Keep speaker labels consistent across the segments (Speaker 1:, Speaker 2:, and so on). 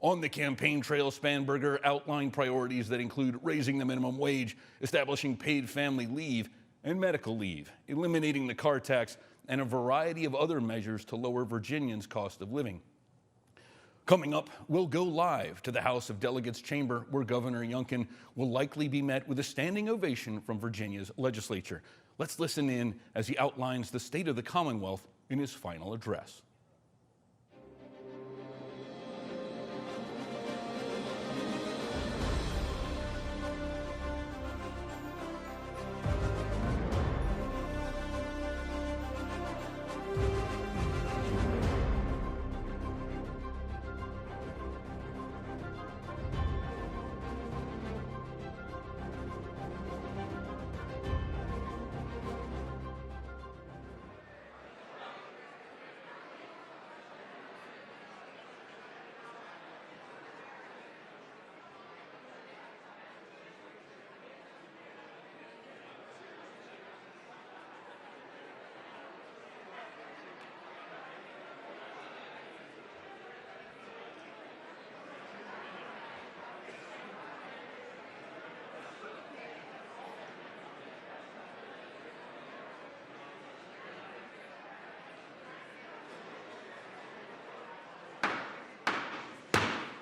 Speaker 1: On the campaign trail, Spanberger outlined priorities that include raising the minimum wage, establishing paid family leave and medical leave, eliminating the car tax, and a variety of other measures to lower Virginians' cost of living. Coming up, we'll go live to the House of Delegates chamber, where Governor Youngkin will likely be met with a standing ovation from Virginia's legislature. Let's listen in as he outlines the state of the Commonwealth in his final address.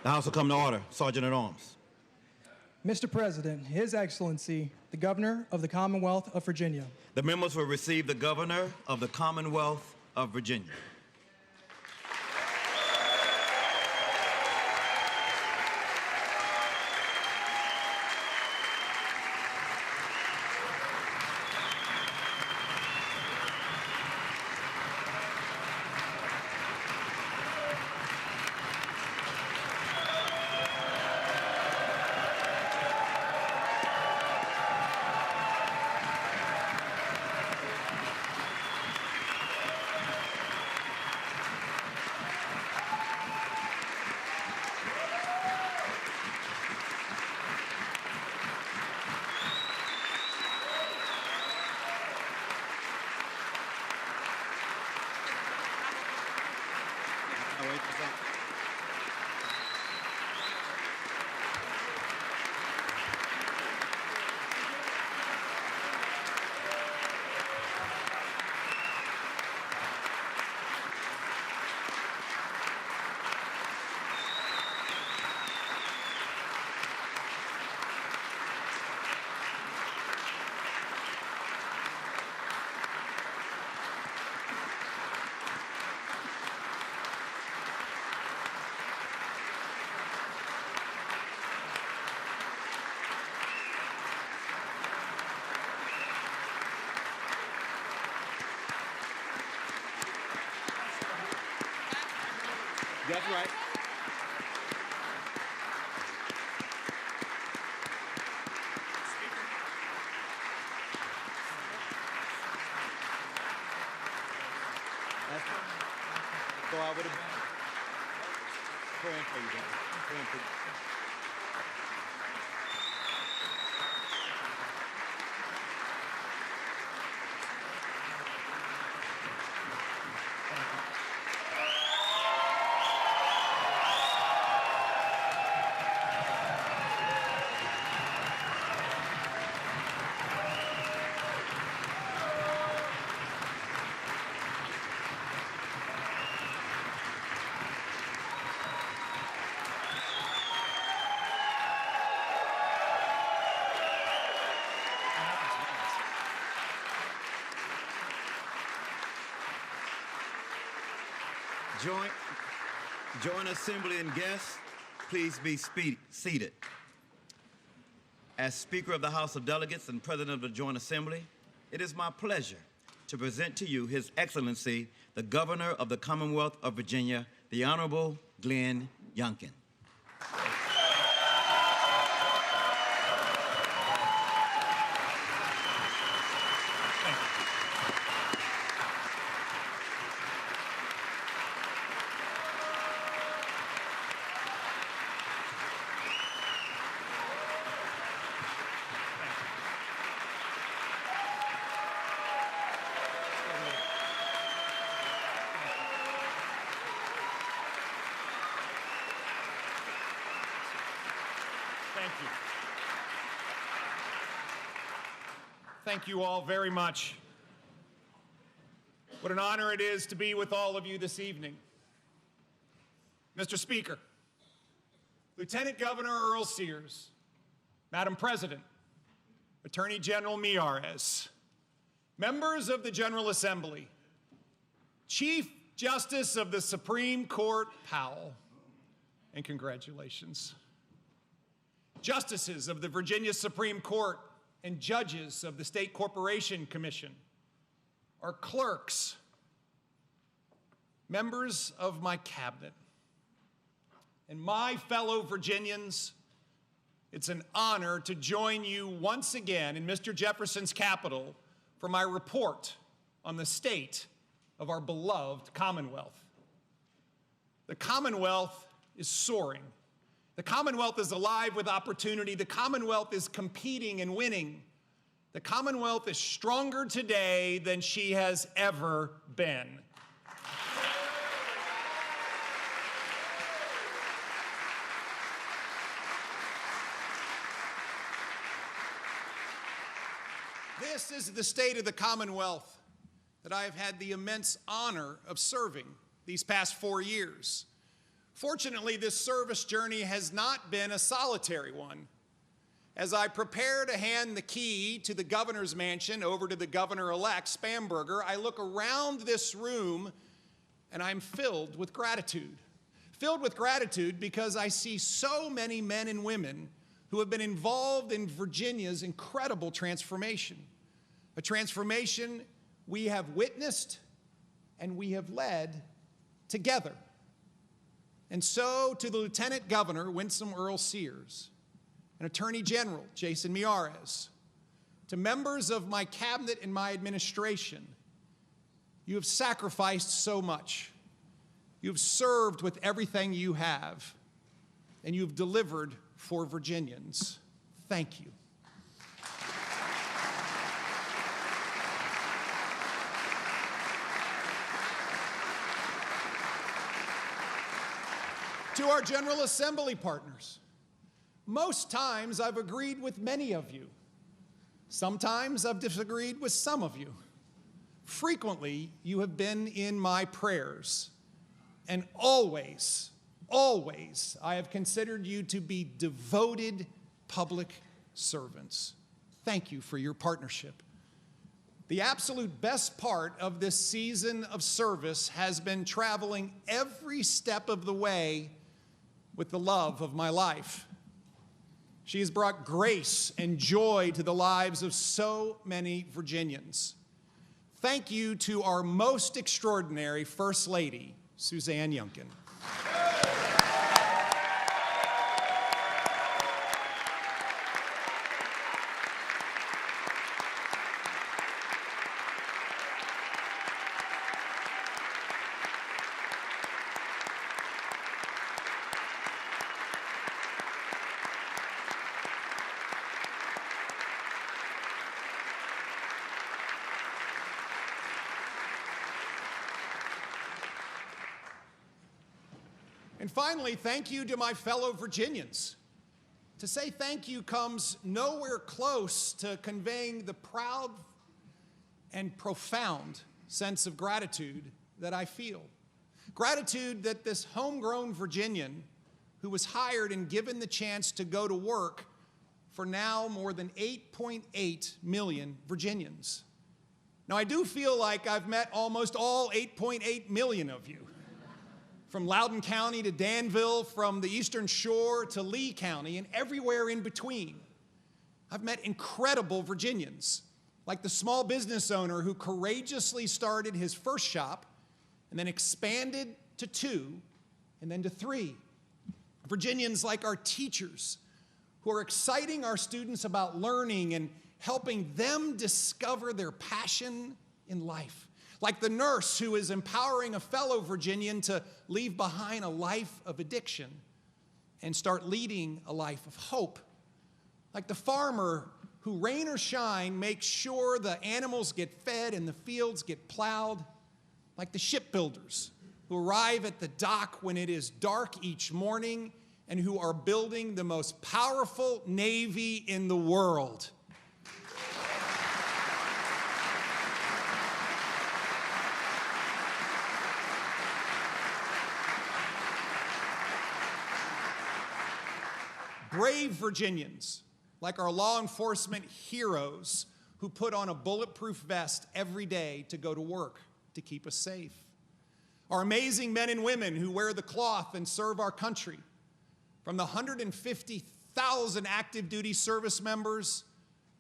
Speaker 2: The House will come to order. Sergeant at Arms.
Speaker 3: Mr. President, His Excellency, the Governor of the Commonwealth of Virginia.
Speaker 2: The members will receive the Governor of the Commonwealth of Virginia.
Speaker 4: That's right. Go out with a praying for you, guys. Praying for you.
Speaker 2: Joint assembly and guests, please be seated. As Speaker of the House of Delegates and President of the Joint Assembly, it is my pleasure to present to you His Excellency, the Governor of the Commonwealth of Virginia, the Honorable Glenn Youngkin.
Speaker 5: Thank you. Thank you all very much. What an honor it is to be with all of you this evening. Mr. Speaker, Lieutenant Governor Earl Sears, Madam President, Attorney General Miyares, members of the General Assembly, Chief Justice of the Supreme Court Powell, and congratulations, justices of the Virginia Supreme Court and judges of the State Corporation Commission, our clerks, members of my cabinet, and my fellow Virginians, it's an honor to join you once again in Mr. Jefferson's Capitol for my report on the state of our beloved Commonwealth. The Commonwealth is soaring. The Commonwealth is alive with opportunity. The Commonwealth is competing and winning. The Commonwealth is stronger today than she has ever been. This is the state of the Commonwealth that I have had the immense honor of serving these past 4 years. Fortunately, this service journey has not been a solitary one. As I prepare to hand the key to the governor's mansion over to the governor-elect, Spanberger, I look around this room and I'm filled with gratitude. Filled with gratitude because I see so many men and women who have been involved in Virginia's incredible transformation. A transformation we have witnessed and we have led together. And so to the Lieutenant Governor, Winsome Earl Sears, and Attorney General, Jason Miyares, to members of my cabinet and my administration, you have sacrificed so much. You have served with everything you have, and you have delivered for Virginians. Thank you. To our General Assembly partners, most times I've agreed with many of you. Sometimes I've disagreed with some of you. Frequently, you have been in my prayers, and always, always, I have considered you to be devoted public servants. Thank you for your partnership. The absolute best part of this season of service has been traveling every step of the way with the love of my life. She has brought grace and joy to the lives of so many Virginians. Thank you to our most extraordinary First Lady, Suzanne Youngkin. And finally, thank you to my fellow Virginians. To say thank you comes nowhere close to conveying the proud and profound sense of gratitude that I feel. Gratitude that this homegrown Virginian, who was hired and given the chance to go to work for now more than 8.8 million Virginians. Now, I do feel like I've met almost all 8.8 million of you. From Loudoun County to Danville, from the Eastern Shore to Lee County, and everywhere in between. I've met incredible Virginians, like the small business owner who courageously started his first shop and then expanded to 2 and then to 3. Virginians like our teachers who are exciting our students about learning and helping them discover their passion in life. Like the nurse who is empowering a fellow Virginian to leave behind a life of addiction and start leading a life of hope. Like the farmer who, rain or shine, makes sure the animals get fed and the fields get plowed. Like the shipbuilders who arrive at the dock when it is dark each morning and who are building the most powerful Navy in the world. Brave Virginians, like our law enforcement heroes who put on a bulletproof vest every day to go to work to keep us safe. Our amazing men and women who wear the cloth and serve our country, from the 150,000 active duty service members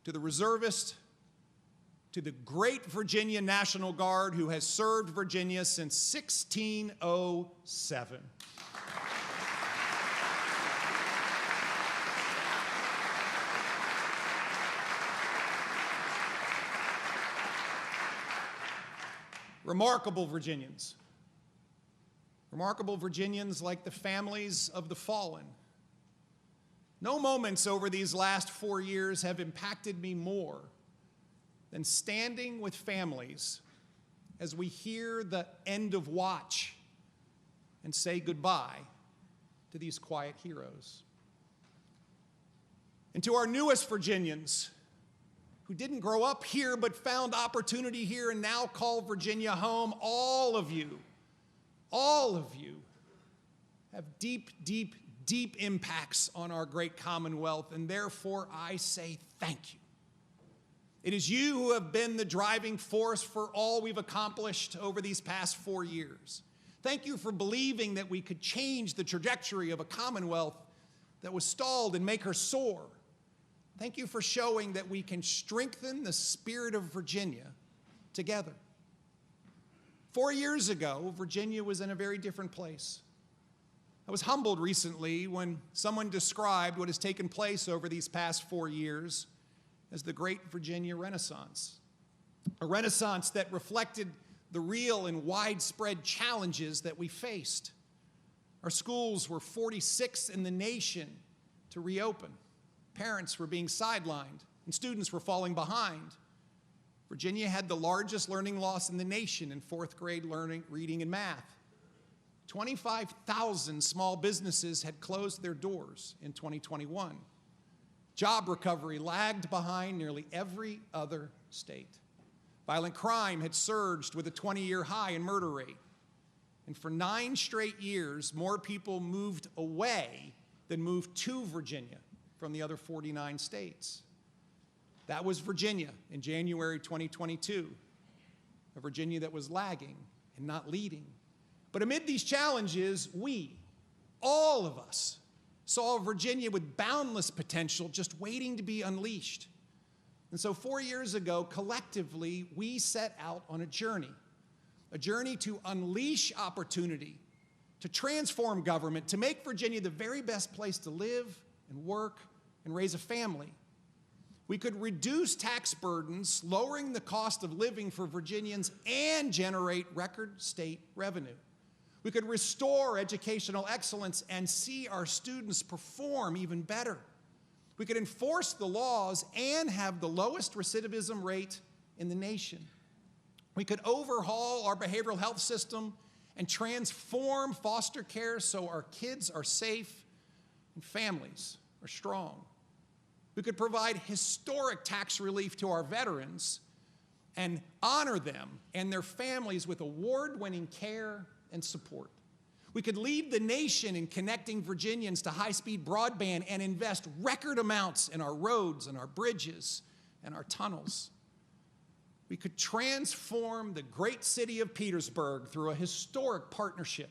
Speaker 5: to the reservists to the great Virginia National Guard who has served Virginia since 1607. Remarkable Virginians. Remarkable Virginians like the families of the fallen. No moments over these last 4 years have impacted me more than standing with families as we hear the end of watch and say goodbye to these quiet heroes. And to our newest Virginians, who didn't grow up here but found opportunity here and now call Virginia home, all of you have deep, deep, deep impacts on our great Commonwealth, and therefore I say thank you. It is you who have been the driving force for all we've accomplished over these past 4 years. Thank you for believing that we could change the trajectory of a Commonwealth that was stalled and make her soar. Thank you for showing that we can strengthen the spirit of Virginia together. 4 years ago, Virginia was in a very different place. I was humbled recently when someone described what has taken place over these past 4 years as the Great Virginia Renaissance. A renaissance that reflected the real and widespread challenges that we faced. Our schools were 46th in the nation to reopen. Parents were being sidelined, and students were falling behind. Virginia had the largest learning loss in the nation in fourth grade learning, reading, and math. 25,000 small businesses had closed their doors in 2021. Job recovery lagged behind nearly every other state. Violent crime had surged with a 20-year high in murder rate. And for 9 straight years, more people moved away than moved to Virginia from the other 49 states. That was Virginia in January 2022, a Virginia that was lagging and not leading. But amid these challenges, we, all of us, saw a Virginia with boundless potential just waiting to be unleashed. And so 4 years ago, collectively, we set out on a journey to unleash opportunity, to transform government, to make Virginia the very best place to live and work and raise a family. We could reduce tax burdens, lowering the cost of living for Virginians, and generate record state revenue. We could restore educational excellence and see our students perform even better. We could enforce the laws and have the lowest recidivism rate in the nation. We could overhaul our behavioral health system and transform foster care so our kids are safe and families are strong. We could provide historic tax relief to our veterans and honor them and their families with award-winning care and support. We could lead the nation in connecting Virginians to high-speed broadband and invest record amounts in our roads and our bridges and our tunnels. We could transform the great city of Petersburg through a historic partnership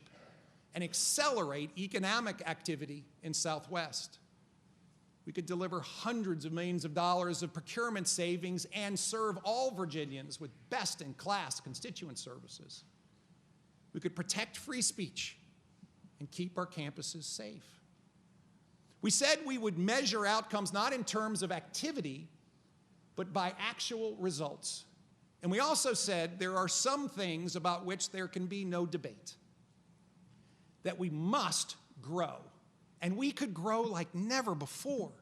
Speaker 5: and accelerate economic activity in Southwest. We could deliver hundreds of millions of dollars of procurement savings and serve all Virginians with best-in-class constituent services. We could protect free speech and keep our campuses safe. We said we would measure outcomes not in terms of activity, but by actual results. And we also said there are some things about which there can be no debate, that we must grow. And we could grow like never before.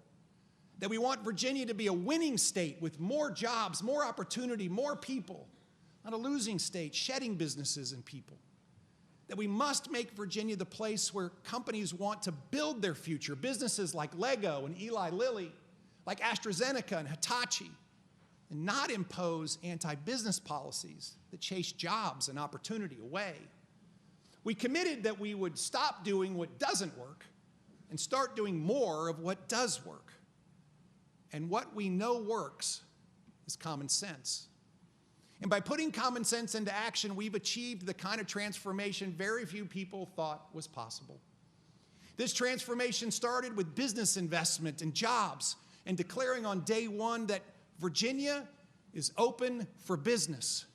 Speaker 5: That we want Virginia to be a winning state with more jobs, more opportunity, more people, not a losing state, shedding businesses and people. that we must make Virginia the place where companies want to build their future. Businesses like Lego and Eli Lilly, like AstraZeneca and Hitachi, and not impose anti-business policies that chase jobs and opportunity away. We committed that we would stop doing what doesn't work and start doing more of what does work. And what we know works is common sense. And by putting common sense into action, we've achieved the kind of transformation very few people thought was possible. This transformation started with business investment and jobs, and declaring on day one that Virginia is open for business.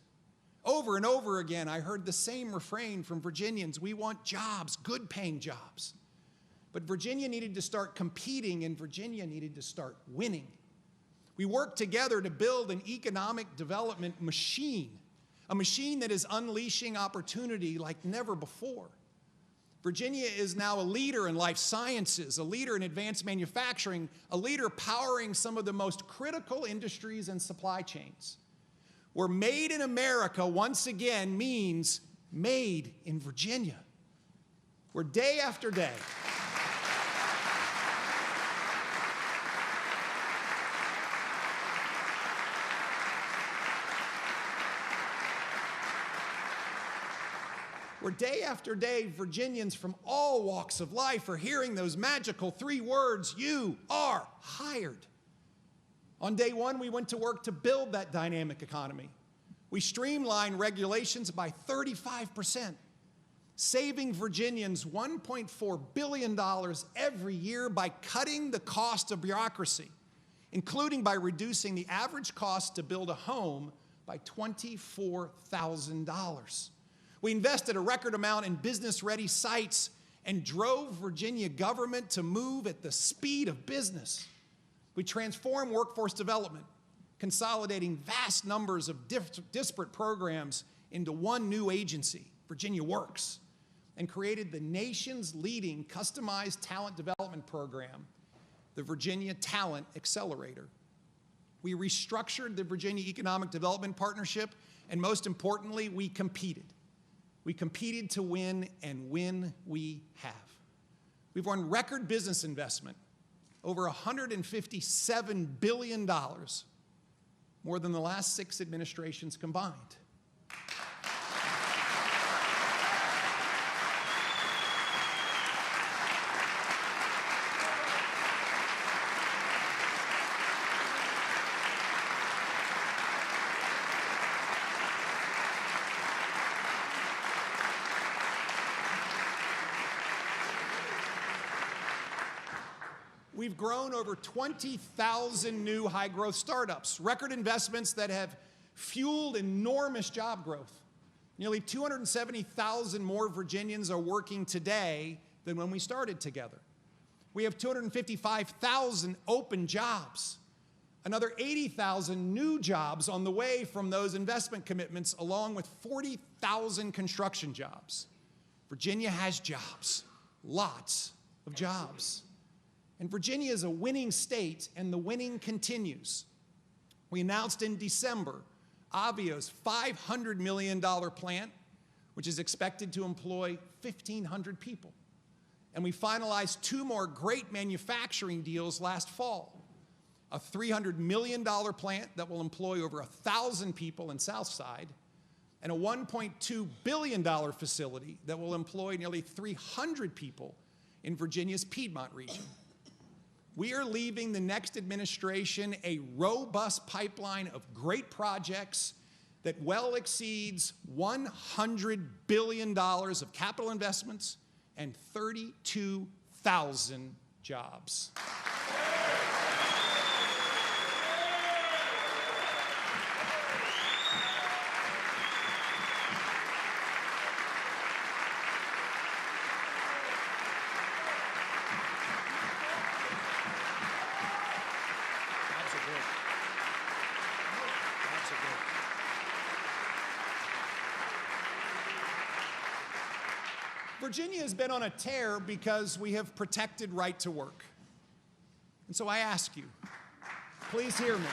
Speaker 5: Over and over again, I heard the same refrain from Virginians: we want jobs, good paying jobs. But Virginia needed to start competing, and Virginia needed to start winning. We worked together to build an economic development machine, a machine that is unleashing opportunity like never before. Virginia is now a leader in life sciences, a leader in advanced manufacturing, a leader powering some of the most critical industries and supply chains. Where made in America once again means made in Virginia. Where day after day, Virginians from all walks of life are hearing those magical three words: you are hired. On day one, we went to work to build that dynamic economy. We streamlined regulations by 35%, saving Virginians $1.4 billion every year by cutting the cost of bureaucracy, including by reducing the average cost to build a home by $24,000. We invested a record amount in business-ready sites and drove Virginia government to move at the speed of business. We transformed workforce development, consolidating vast numbers of disparate programs into one new agency, Virginia Works, and created the nation's leading customized talent development program, the Virginia Talent Accelerator. We restructured the Virginia Economic Development Partnership, and most importantly, we competed. We competed to win, and win we have. We've won record business investment, over $157 billion, more than the last 6 administrations combined. We've grown over 20,000 new high-growth startups, record investments that have fueled enormous job growth. Nearly 270,000 more Virginians are working today than when we started together. We have 255,000 open jobs, another 80,000 new jobs on the way from those investment commitments, along with 40,000 construction jobs. Virginia has jobs, lots of jobs. And Virginia is a winning state, and the winning continues. We announced in December Avio's $500 million plant, which is expected to employ 1,500 people. And we finalized 2 more great manufacturing deals last fall. A $300 million plant that will employ over 1,000 people in Southside, and a $1.2 billion facility that will employ nearly 300 people in Virginia's Piedmont region. We are leaving the next administration a robust pipeline of great projects that well exceeds $100 billion of capital investments and 32,000 jobs. Virginia has been on a tear because we have protected right to work. And so I ask you, please hear me.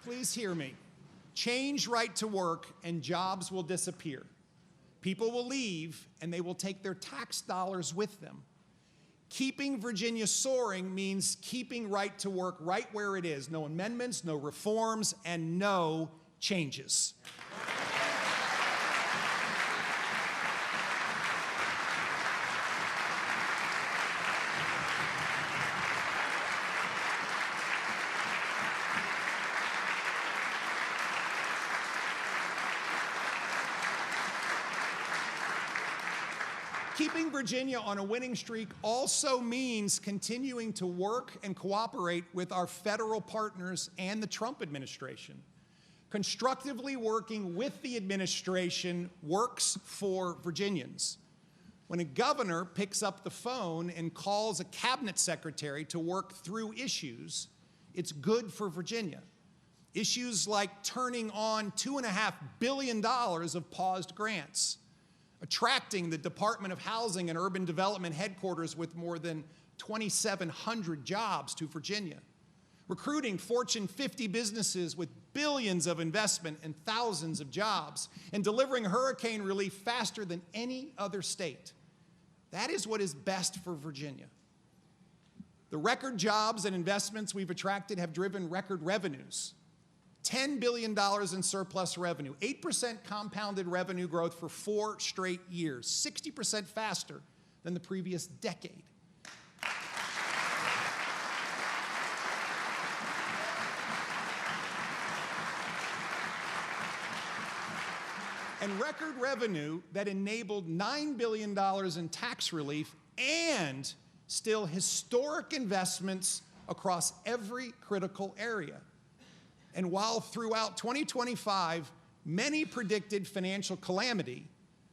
Speaker 5: please hear me. Change right to work and jobs will disappear. People will leave and they will take their tax dollars with them. Keeping Virginia soaring means keeping right to work right where it is. No amendments, no reforms, and no changes. Keeping Virginia on a winning streak also means continuing to work and cooperate with our federal partners and the Trump administration. Constructively working with the administration works for Virginians. When a governor picks up the phone and calls a cabinet secretary to work through issues, it's good for Virginia. Issues like turning on $2.5 billion of paused grants, attracting the Department of Housing and Urban Development headquarters with more than 2,700 jobs to Virginia, recruiting Fortune 50 businesses with billions of investment and thousands of jobs, and delivering hurricane relief faster than any other state. That is what is best for Virginia. The record jobs and investments we've attracted have driven record revenues. $10 billion in surplus revenue, 8% compounded revenue growth for 4 straight years, 60% faster than the previous decade. And record revenue that enabled $9 billion in tax relief and still historic investments across every critical area. And while throughout 2025, many predicted financial calamity,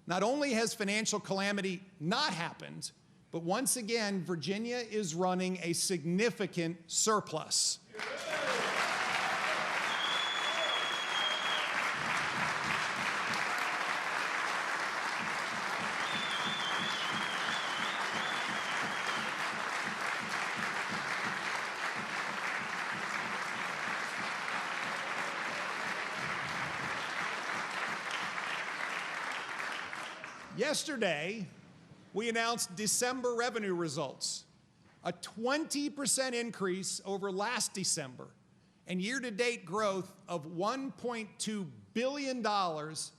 Speaker 5: not only has financial calamity not happened, but once again, Virginia is running a significant surplus. Yesterday, we announced December revenue results, a 20% increase over last December, and year-to-date growth of $1.2 billion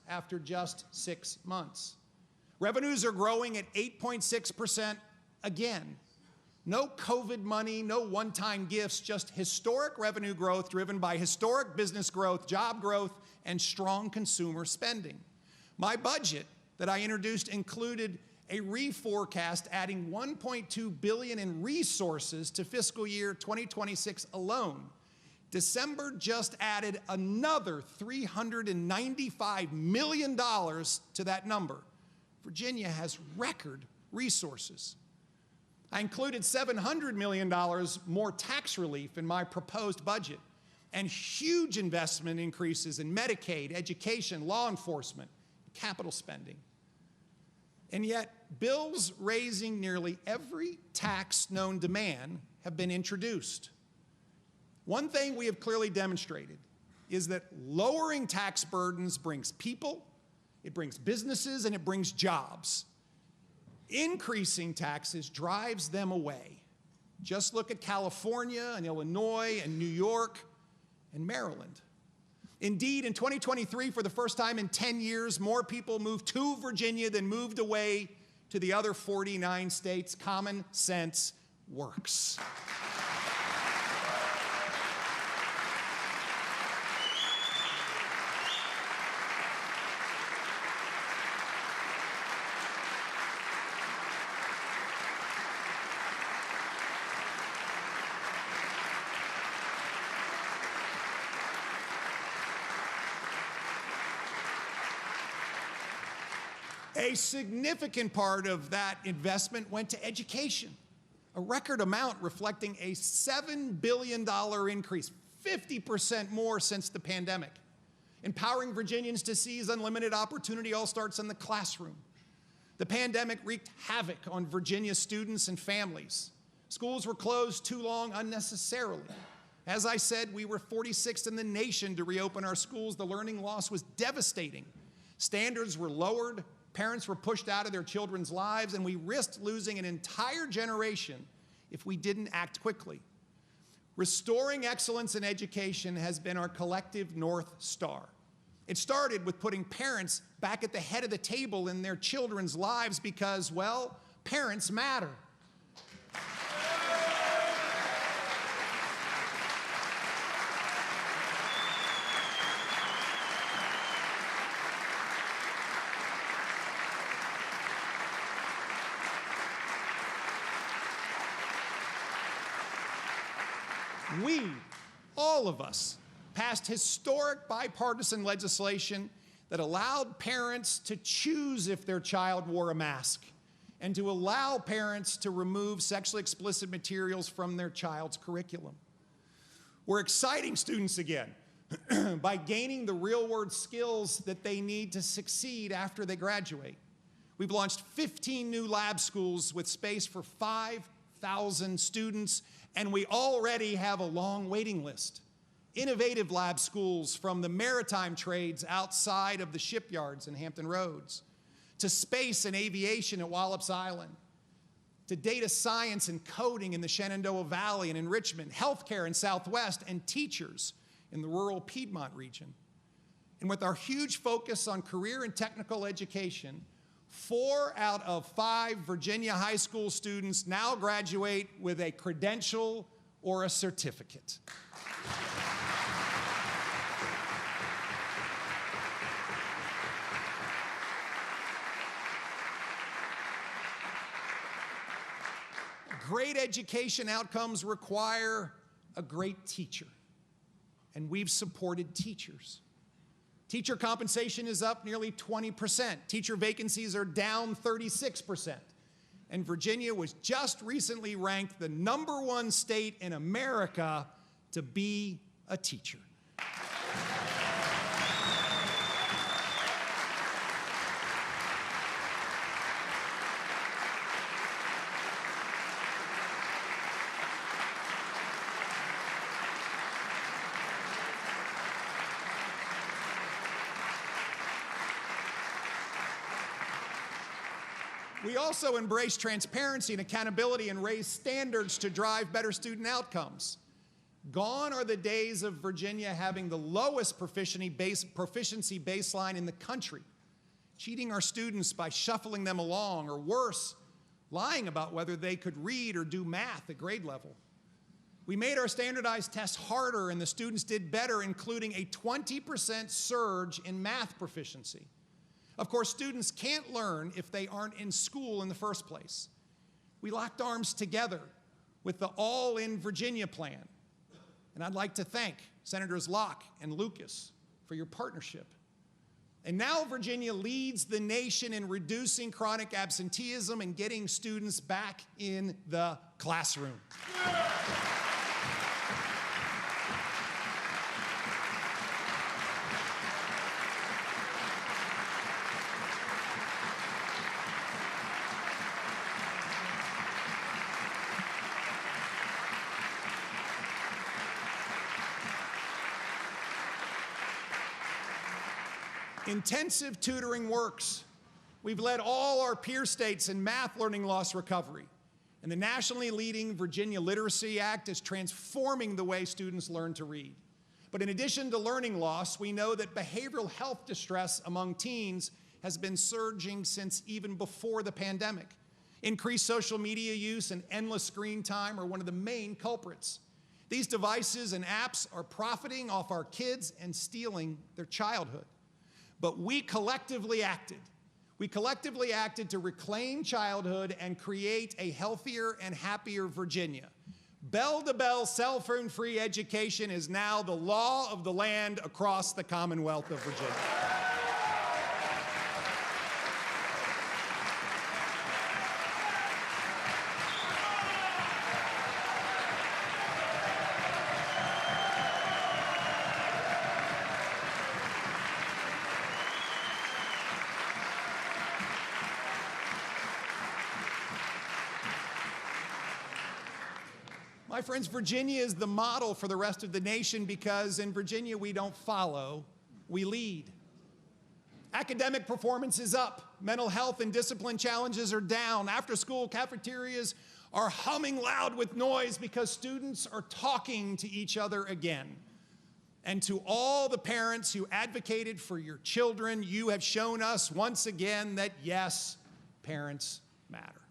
Speaker 5: after just 6 months. Revenues are growing at 8.6% again. No COVID money, no one-time gifts, just historic revenue growth driven by historic business growth, job growth, and strong consumer spending. My budget that I introduced included a reforecast adding $1.2 billion in resources to fiscal year 2026 alone. December just added another $395 million to that number. Virginia has record resources. I included $700 million more tax relief in my proposed budget and huge investment increases in Medicaid, education, law enforcement, capital spending. And yet, bills raising nearly every tax known to man have been introduced. One thing we have clearly demonstrated is that lowering tax burdens brings people, it brings businesses, and it brings jobs. Increasing taxes drives them away. Just look at California and Illinois and New York and Maryland. Indeed, in 2023, for the first time in 10 years, more people moved to Virginia than moved away to the other 49 states. Common sense works. A significant part of that investment went to education, a record amount reflecting a $7 billion increase, 50% more since the pandemic. Empowering Virginians to seize unlimited opportunity all starts in the classroom. The pandemic wreaked havoc on Virginia students and families. Schools were closed too long unnecessarily. As I said, we were 46th in the nation to reopen our schools. The learning loss was devastating. Standards were lowered, parents were pushed out of their children's lives, and we risked losing an entire generation if we didn't act quickly. Restoring excellence in education has been our collective North Star. It started with putting parents back at the head of the table in their children's lives because, well, parents matter. We, all of us, passed historic bipartisan legislation that allowed parents to choose if their child wore a mask and to allow parents to remove sexually explicit materials from their child's curriculum. We're exciting students again by gaining the real-world skills that they need to succeed after they graduate. We've launched 15 new lab schools with space for 5,000 students, and we already have a long waiting list. Innovative lab schools from the maritime trades outside of the shipyards in Hampton Roads, to space and aviation at Wallops Island, to data science and coding in the Shenandoah Valley and in Richmond, healthcare in Southwest, and teachers in the rural Piedmont region. And with our huge focus on career and technical education, 4 out of 5 Virginia high school students now graduate with a credential or a certificate. Great education outcomes require a great teacher, and we've supported teachers. Teacher compensation is up nearly 20%. Teacher vacancies are down 36%. And Virginia was just recently ranked the #1 state in America to be a teacher. We also embrace transparency and accountability and raise standards to drive better student outcomes. Gone are the days of Virginia having the lowest proficiency baseline in the country, cheating our students by shuffling them along, or worse, lying about whether they could read or do math at grade level. We made our standardized tests harder and the students did better, including a 20% surge in math proficiency. Of course, students can't learn if they aren't in school in the first place. We locked arms together with the All in Virginia plan. And I'd like to thank Senators Locke and Lucas for your partnership. And now Virginia leads the nation in reducing chronic absenteeism and getting students back in the classroom. Intensive tutoring works. We've led all our peer states in math learning loss recovery. And the nationally leading Virginia Literacy Act is transforming the way students learn to read. But in addition to learning loss, we know that behavioral health distress among teens has been surging since even before the pandemic. Increased social media use and endless screen time are one of the main culprits. These devices and apps are profiting off our kids and stealing their childhood. But we collectively acted. We collectively acted to reclaim childhood and create a healthier and happier Virginia. Bell-to-bell cell phone-free education is now the law of the land across the Commonwealth of Virginia. My friends, Virginia is the model for the rest of the nation because in Virginia we don't follow, we lead. Academic performance is up. Mental health and discipline challenges are down. After-school cafeterias are humming loud with noise because students are talking to each other again. And to all the parents who advocated for your children, you have shown us once again that yes, parents matter.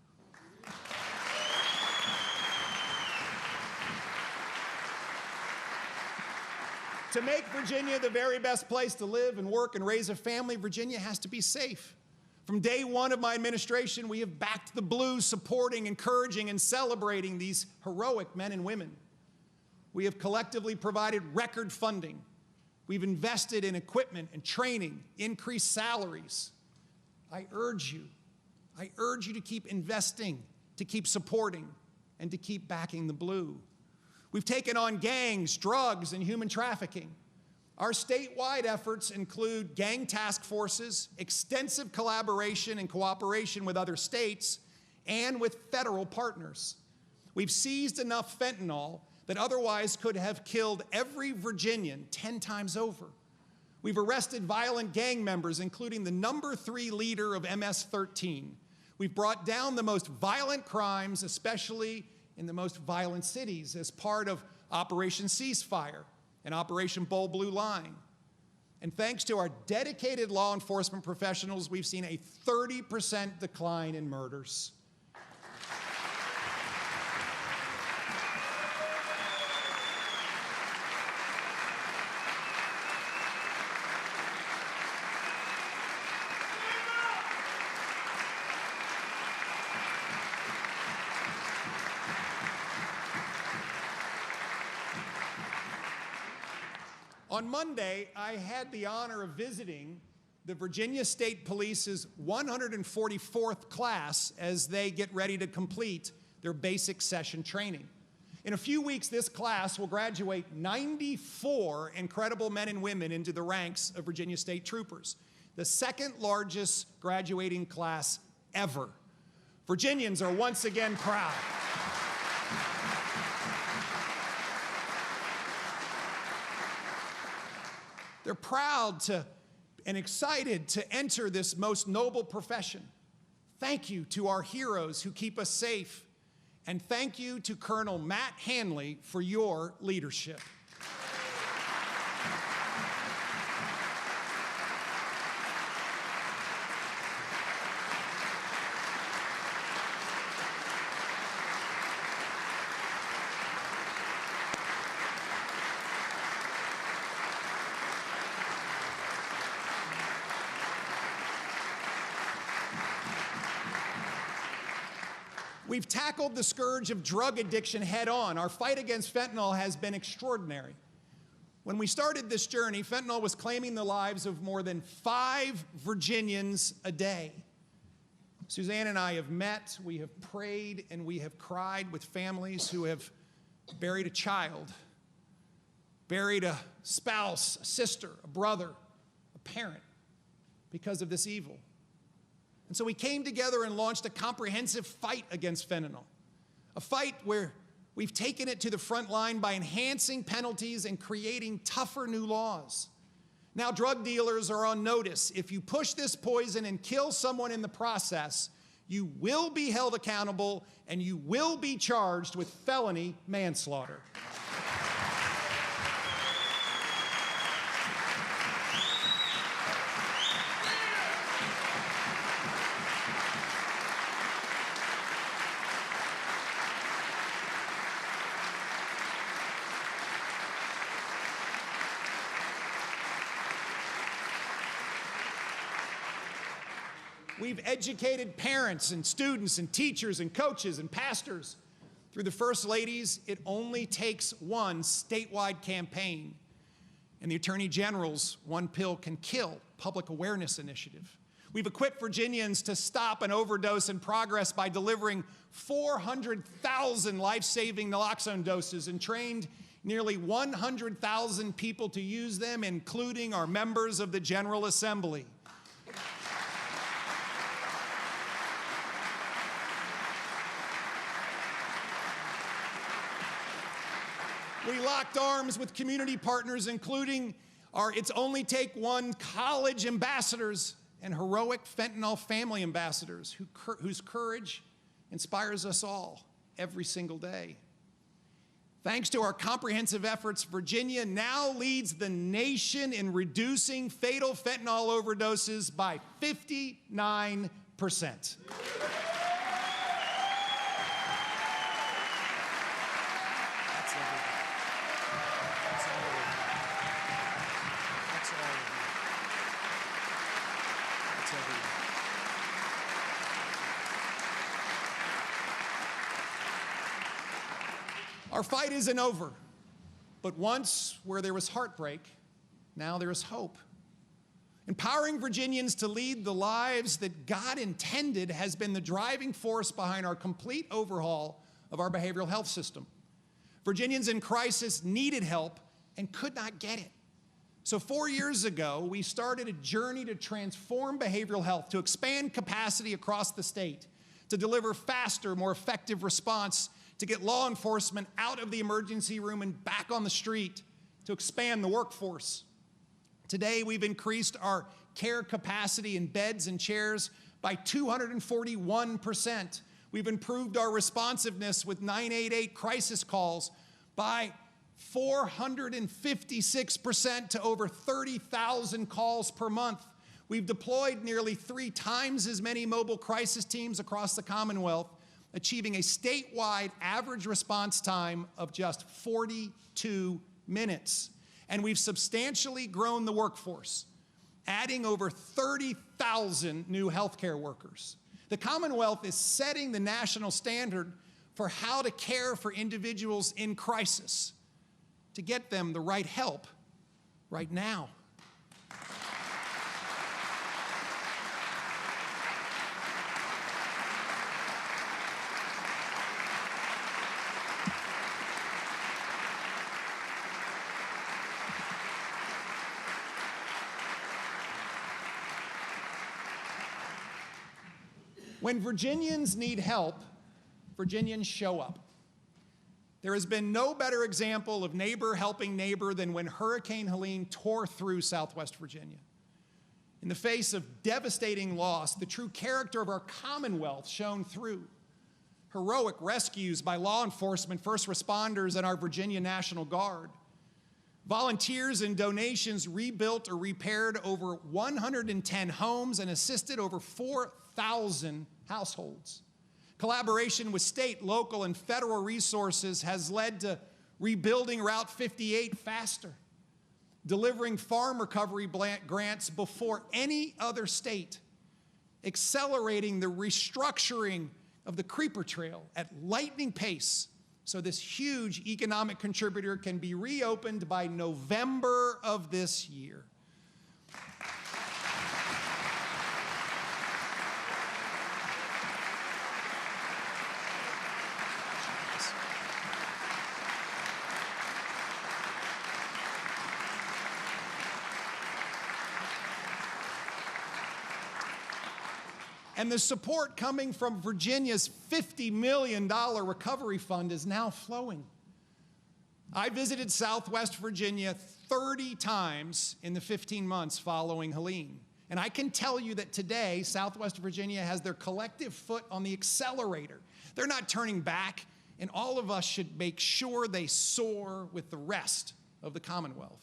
Speaker 5: To make Virginia the very best place to live and work and raise a family, Virginia has to be safe. From day one of my administration, we have backed the Blues, supporting, encouraging, and celebrating these heroic men and women. We have collectively provided record funding. We've invested in equipment and training, increased salaries. I urge you to keep investing, to keep supporting, and to keep backing the Blue. We've taken on gangs, drugs, and human trafficking. Our statewide efforts include gang task forces, extensive collaboration and cooperation with other states, and with federal partners. We've seized enough fentanyl that otherwise could have killed every Virginian 10 times over. We've arrested violent gang members, including the #3 leader of MS-13. We've brought down the most violent crimes, especially in the most violent cities, as part of Operation Ceasefire and Operation Bold Blue Line. And thanks to our dedicated law enforcement professionals, we've seen a 30% decline in murders. On Monday, I had the honor of visiting the Virginia State Police's 144th class as they get ready to complete their basic session training. In a few weeks, this class will graduate 94 incredible men and women into the ranks of Virginia State Troopers, the second largest graduating class ever. Virginians are once again proud. They're proud and excited to enter this most noble profession. Thank you to our heroes who keep us safe. And thank you to Colonel Matt Hanley for your leadership. We've tackled the scourge of drug addiction head on. Our fight against fentanyl has been extraordinary. When we started this journey, fentanyl was claiming the lives of more than 5 Virginians a day. Suzanne and I have met, we have prayed, and we have cried with families who have buried a child, buried a spouse, a sister, a brother, a parent because of this evil. And so we came together and launched a comprehensive fight against fentanyl, a fight where we've taken it to the front line by enhancing penalties and creating tougher new laws. Now drug dealers are on notice. If you push this poison and kill someone in the process, you will be held accountable and you will be charged with felony manslaughter. We've educated parents and students and teachers and coaches and pastors. Through the First Ladies, it only takes one statewide campaign and the Attorney General's One Pill Can Kill public awareness initiative. We've equipped Virginians to stop an overdose in progress by delivering 400,000 life-saving naloxone doses and trained nearly 100,000 people to use them, including our members of the General Assembly. locked arms with community partners, including our It's Only Take One college ambassadors and heroic fentanyl family ambassadors whose courage inspires us all every single day. Thanks to our comprehensive efforts, Virginia now leads the nation in reducing fatal fentanyl overdoses by 59%. Our fight isn't over, but once where there was heartbreak, now there is hope. Empowering Virginians to lead the lives that God intended has been the driving force behind our complete overhaul of our behavioral health system. Virginians in crisis needed help and could not get it. So 4 years ago, we started a journey to transform behavioral health, to expand capacity across the state, to deliver faster, more effective response, to get law enforcement out of the emergency room and back on the street, to expand the workforce. Today, we've increased our care capacity in beds and chairs by 241%. We've improved our responsiveness with 988 crisis calls by 456% to over 30,000 calls per month. We've deployed nearly 3 times as many mobile crisis teams across the Commonwealth, achieving a statewide average response time of just 42 minutes. And we've substantially grown the workforce, adding over 30,000 new healthcare workers. The Commonwealth is setting the national standard for how to care for individuals in crisis, to get them the right help right now. When Virginians need help, Virginians show up. There has been no better example of neighbor helping neighbor than when Hurricane Helene tore through Southwest Virginia. In the face of devastating loss, the true character of our Commonwealth shone through. Heroic rescues by law enforcement, first responders, and our Virginia National Guard. Volunteers and donations rebuilt or repaired over 110 homes and assisted over 4,000 households. Collaboration with state, local, and federal resources has led to rebuilding Route 58 faster, delivering farm recovery grants before any other state, accelerating the restructuring of the Creeper Trail at lightning pace so this huge economic contributor can be reopened by November of this year. And the support coming from Virginia's $50 million recovery fund is now flowing. I visited Southwest Virginia 30 times in the 15 months following Helene. And I can tell you that today, Southwest Virginia has their collective foot on the accelerator. They're not turning back, and all of us should make sure they soar with the rest of the Commonwealth.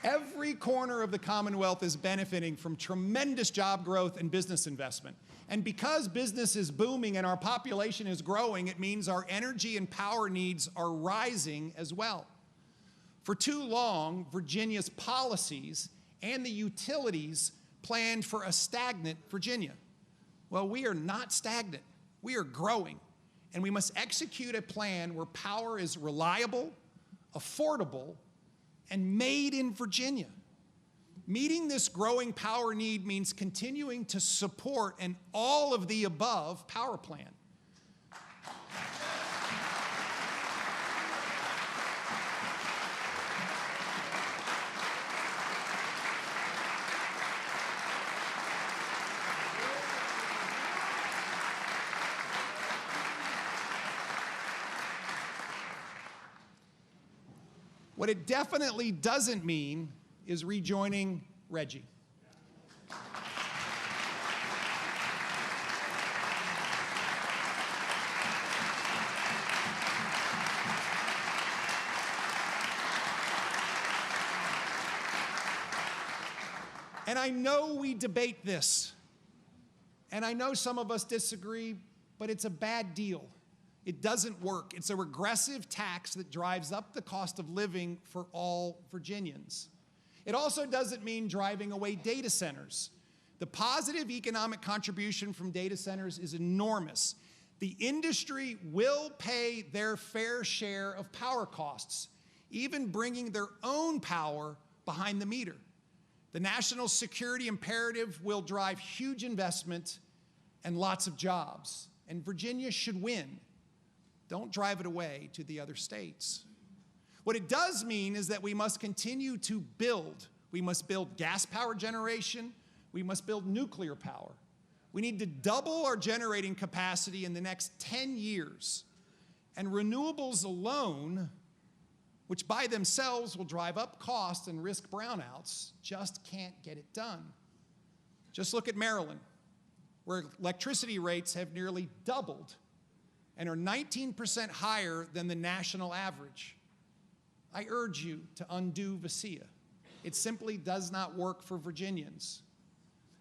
Speaker 5: Every corner of the Commonwealth is benefiting from tremendous job growth and business investment. And because business is booming and our population is growing, it means our energy and power needs are rising as well. For too long, Virginia's policies and the utilities planned for a stagnant Virginia. Well, we are not stagnant. We are growing. And we must execute a plan where power is reliable, affordable, and made in Virginia. Meeting this growing power need means continuing to support an all of the above power plan. What it definitely doesn't mean is rejoining Reggie. And I know we debate this, and I know some of us disagree, but it's a bad deal. It doesn't work. It's a regressive tax that drives up the cost of living for all Virginians. It also doesn't mean driving away data centers. The positive economic contribution from data centers is enormous. The industry will pay their fair share of power costs, even bringing their own power behind the meter. The national security imperative will drive huge investment and lots of jobs, and Virginia should win. Don't drive it away to the other states. What it does mean is that we must continue to build. We must build gas power generation. We must build nuclear power. We need to double our generating capacity in the next 10 years. And renewables alone, which by themselves will drive up costs and risk brownouts, just can't get it done. Just look at Maryland, where electricity rates have nearly doubled and are 19% higher than the national average. I urge you to undo VASIA. It simply does not work for Virginians.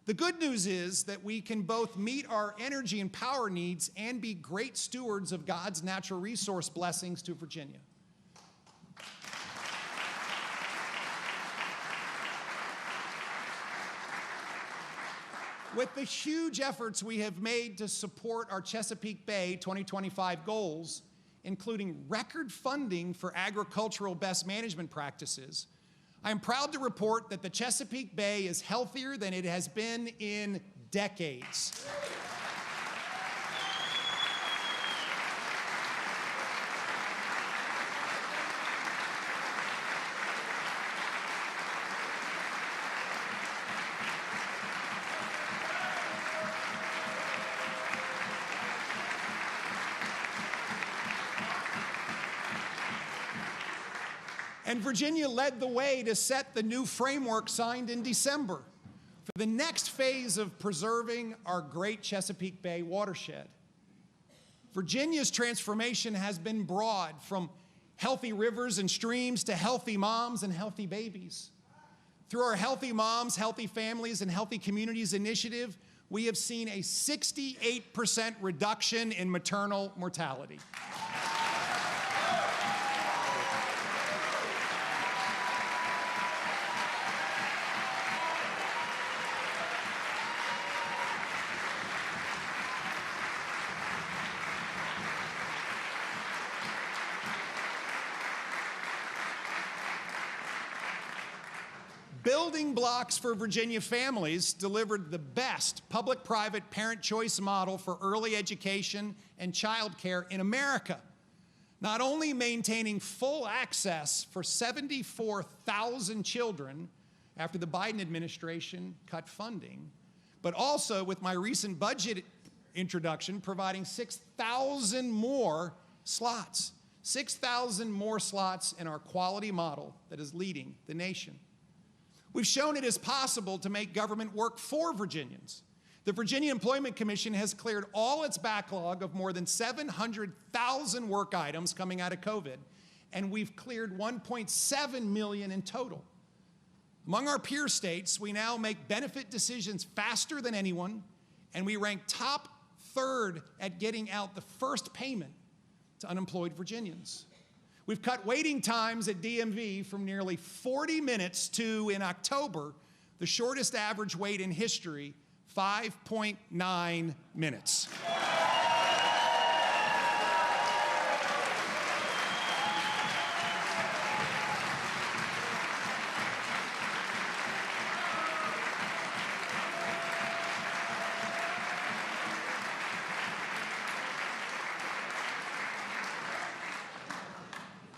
Speaker 5: The good news is that we can both meet our energy and power needs and be great stewards of God's natural resource blessings to Virginia. With the huge efforts we have made to support our Chesapeake Bay 2025 goals, including record funding for agricultural best management practices, I am proud to report that the Chesapeake Bay is healthier than it has been in decades. And Virginia led the way to set the new framework signed in December for the next phase of preserving our great Chesapeake Bay watershed. Virginia's transformation has been broad, from healthy rivers and streams to healthy moms and healthy babies. Through our Healthy Moms, Healthy Families, and Healthy Communities initiative, we have seen a 68% reduction in maternal mortality. Building blocks for Virginia families delivered the best public-private parent choice model for early education and childcare in America, not only maintaining full access for 74,000 children after the Biden administration cut funding, but also, with my recent budget introduction, providing 6,000 more slots. 6,000 more slots in our quality model that is leading the nation. We've shown it is possible to make government work for Virginians. The Virginia Employment Commission has cleared all its backlog of more than 700,000 work items coming out of COVID, and we've cleared 1.7 million in total. Among our peer states, we now make benefit decisions faster than anyone, and we rank top third at getting out the first payment to unemployed Virginians. We've cut waiting times at DMV from nearly 40 minutes to, in October, the shortest average wait in history, 5.9 minutes.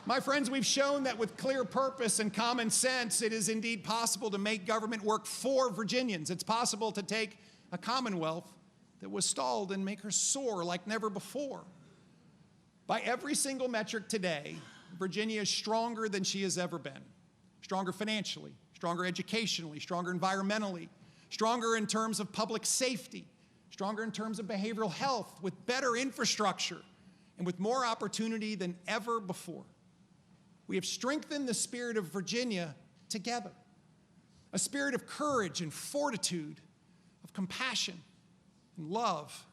Speaker 5: My friends, we've shown that with clear purpose and common sense, it is indeed possible to make government work for Virginians. It's possible to take a Commonwealth that was stalled and make her soar like never before. By every single metric today, Virginia is stronger than she has ever been. Stronger financially, stronger educationally, stronger environmentally, stronger in terms of public safety, stronger in terms of behavioral health, with better infrastructure, and with more opportunity than ever before. We have strengthened the spirit of Virginia together, a spirit of courage and fortitude, of compassion and love,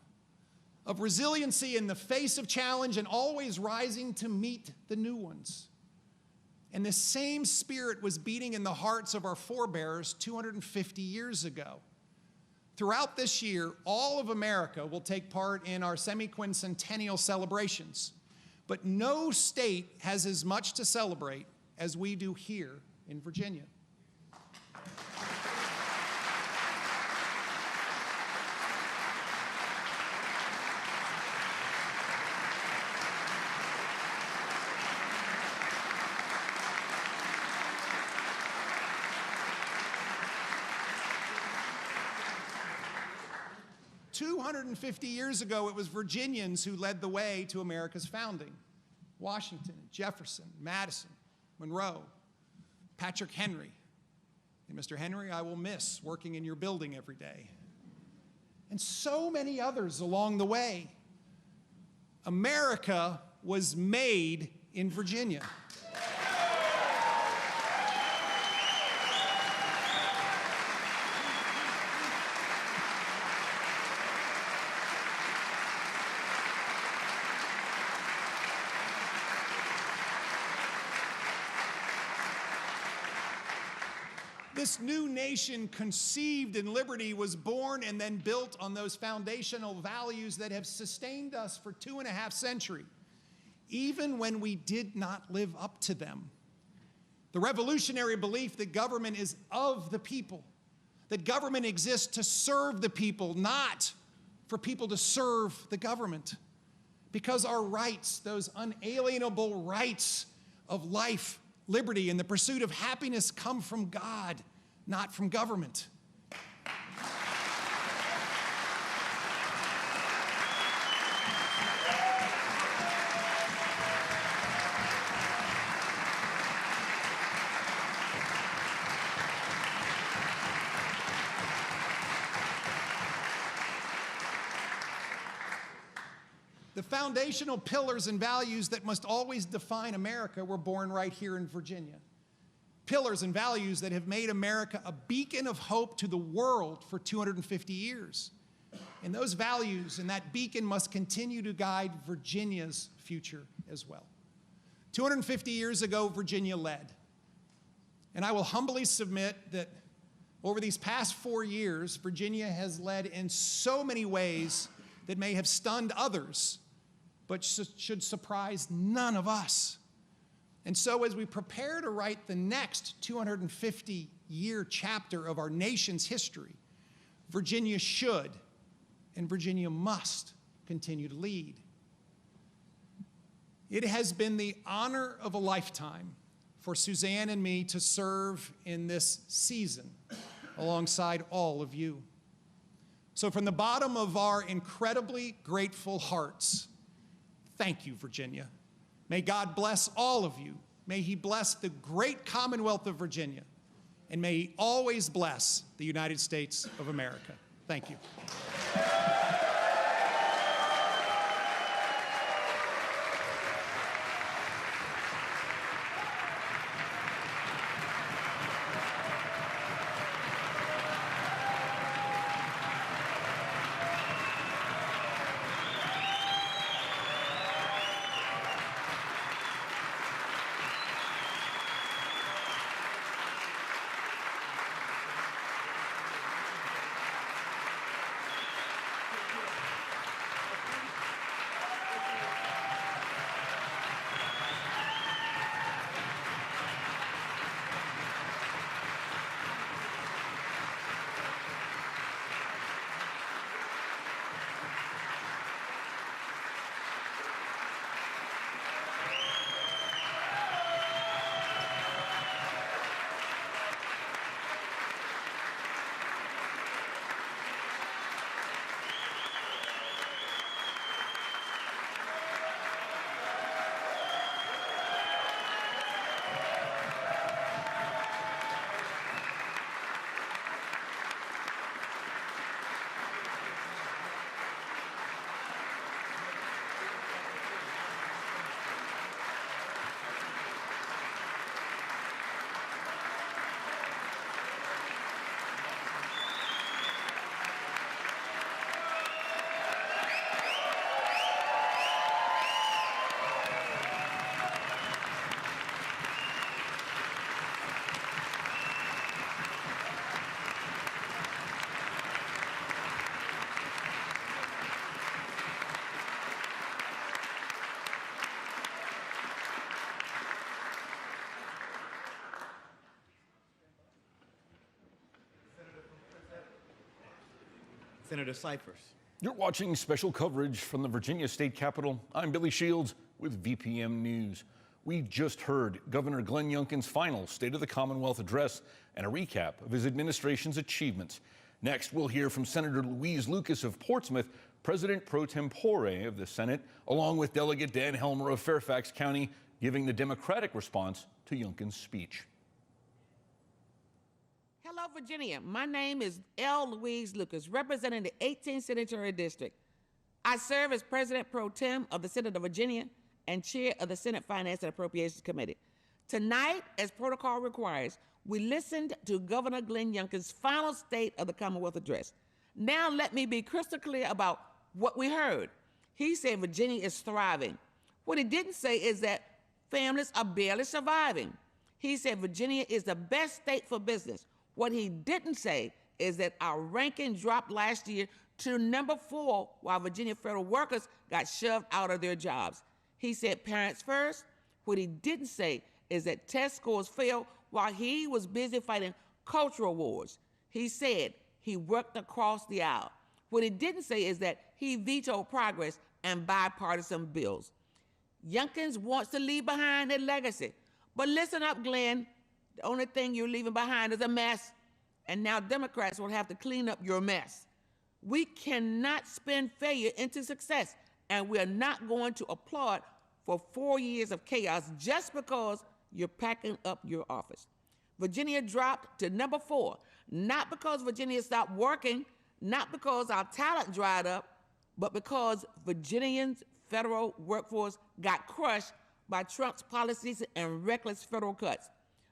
Speaker 5: of resiliency in the face of challenge and always rising to meet the new ones. And this same spirit was beating in the hearts of our forebears 250 years ago. Throughout this year, all of America will take part in our semi-quincentennial celebrations, but no state has as much to celebrate as we do here in Virginia. "250 years ago, it was Virginians who led the way to America's founding. Washington, Jefferson, Madison, Monroe, Patrick Henry. And Mr. Henry, I will miss working in your building every day. And so many others along the way. America was made in Virginia. This new nation conceived in liberty was born and then built on those foundational values that have sustained us for 2.5 centuries, even when we did not live up to them. The revolutionary belief that government is of the people, that government exists to serve the people, not for people to serve the government. Because our rights, those unalienable rights of life, liberty, and the pursuit of happiness come from God, not from government. The foundational pillars and values that must always define America were born right here in Virginia. Pillars and values that have made America a beacon of hope to the world for 250 years. And those values and that beacon must continue to guide Virginia's future as well. 250 years ago, Virginia led. And I will humbly submit that over these past 4 years, Virginia has led in so many ways that may have stunned others, but should surprise none of us. And so as we prepare to write the next 250-year chapter of our nation's history, Virginia should and Virginia must continue to lead. It has been the honor of a lifetime for Suzanne and me to serve in this season alongside all of you. So from the bottom of our incredibly grateful hearts, thank you, Virginia. May God bless all of you. May He bless the great Commonwealth of Virginia. And may He always bless the United States of America. Thank you.
Speaker 2: Senator Cyphers.
Speaker 1: You're watching special coverage from the Virginia State Capitol. I'm Billy Shields with VPM News. We just heard Governor Glenn Youngkin's final State of the Commonwealth Address and a recap of his administration's achievements. Next, we'll hear from Senator Louise Lucas of Portsmouth, President pro tempore of the Senate, along with Delegate Dan Helmer of Fairfax County, giving the Democratic response to Youngkin's speech.
Speaker 6: Hello, Virginia. My name is L. Louise Lucas, representing the 18th Senatorial District. I serve as President pro tem of the Senate of Virginia and Chair of the Senate Finance and Appropriations Committee. Tonight, as protocol requires, we listened to Governor Glenn Youngkin's final State of the Commonwealth Address. Now let me be crystal clear about what we heard. He said Virginia is thriving. What he didn't say is that families are barely surviving. He said Virginia is the best state for business. What he didn't say is that our ranking dropped last year to number 4 while Virginia federal workers got shoved out of their jobs. He said parents first. What he didn't say is that test scores failed while he was busy fighting cultural wars. He said he worked across the aisle. What he didn't say is that he vetoed progress and bipartisan bills. Youngkin wants to leave behind a legacy. But listen up, Glenn. The only thing you're leaving behind is a mess. And now Democrats will have to clean up your mess. We cannot spin failure into success, and we're not going to applaud for 4 years of chaos just because you're packing up your office. Virginia dropped to number 4, not because Virginia stopped working, not because our talent dried up, but because Virginians' federal workforce got crushed by Trump's policies and reckless federal cuts.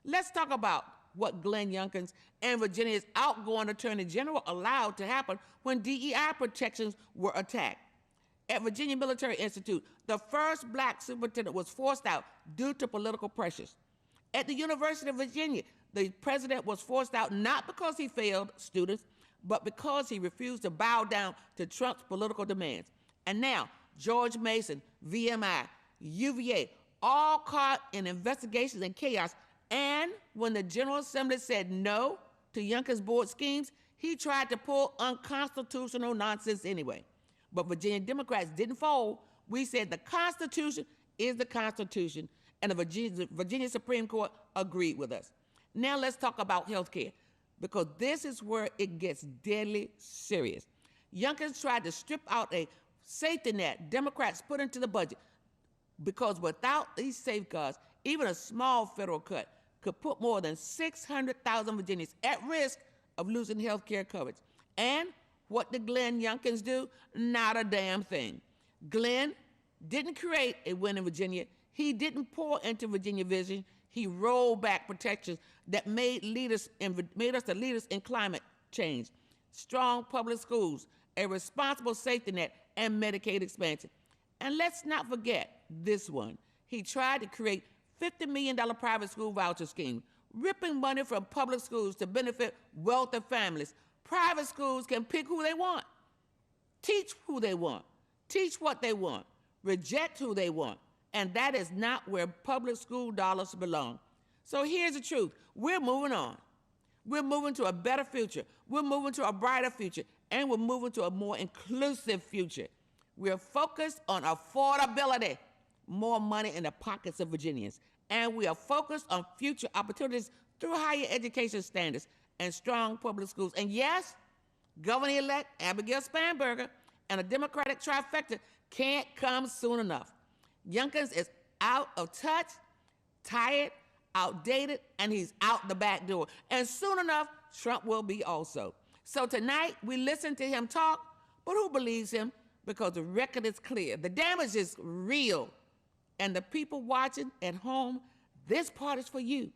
Speaker 6: Let's talk about what Glenn Youngkin and Virginia's outgoing Attorney General allowed to happen when DEI protections were attacked. At Virginia Military Institute, the first black superintendent was forced out due to political pressures. At the University of Virginia, the president was forced out not because he failed students, but because he refused to bow down to Trump's political demands. And now, George Mason, VMI, UVA, all caught in investigations and chaos. And when the General Assembly said no to Youngkin's board schemes, he tried to pull unconstitutional nonsense anyway. But Virginia Democrats didn't fold. We said the Constitution is the Constitution, and the Virginia Supreme Court agreed with us. Now let's talk about health care, because this is where it gets deadly serious. Youngkin tried to strip out a safety net Democrats put into the budget, because without these safeguards, even a small federal cut could put more than 600,000 Virginians at risk of losing health care coverage. And what did Glenn Youngkin do? Not a damn thing. Glenn didn't create a win in Virginia. He didn't pour into Virginia vision. He rolled back protections that made us the leaders in climate change. Strong public schools, a responsible safety net, and Medicaid expansion. And let's not forget this one. He tried to create $50 million private school voucher scheme, ripping money from public schools to benefit wealthy families. Private schools can pick who they want, teach who they want, teach what they want, reject who they want, and that is not where public school dollars belong. So here's the truth. We're moving on. We're moving to a better future. We're moving to a brighter future, and we're moving to a more inclusive future. We're focused on affordability, more money in the pockets of Virginians, and we are focused on future opportunities through higher education standards and strong public schools. And yes, Governor-elect Abigail Spanberger and a Democratic trifecta can't come soon enough. Youngkin is out of touch, tired, outdated, and he's out the back door. And soon enough, Trump will be also. So tonight, we listen to him talk, but who believes him? Because the record is clear. The damage is real. And the people watching at home, this part is for you.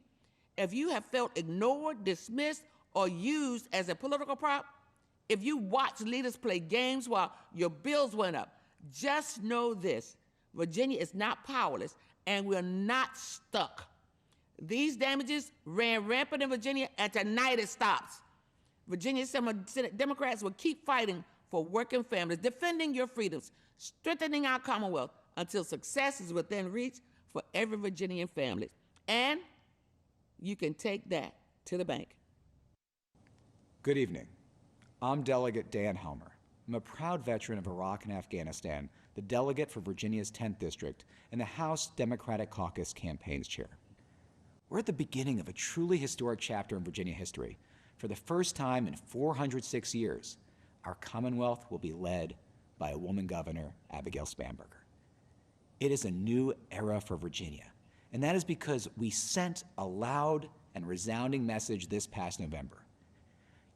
Speaker 6: If you have felt ignored, dismissed, or used as a political prop, if you watch leaders play games while your bills went up, just know this: Virginia is not powerless, and we're not stuck. These damages ran rampant in Virginia, and tonight it stops. Virginia Senate Democrats will keep fighting for working families, defending your freedoms, strengthening our Commonwealth until success is within reach for every Virginian family. And you can take that to the bank.
Speaker 7: Good evening. I'm Delegate Dan Helmer. I'm a proud veteran of Iraq and Afghanistan, the delegate for Virginia's 10th District, and the House Democratic Caucus Campaigns Chair. We're at the beginning of a truly historic chapter in Virginia history. For the first time in 406 years, our Commonwealth will be led by a woman governor, Abigail Spanberger. It is a new era for Virginia, and that is because we sent a loud and resounding message this past November.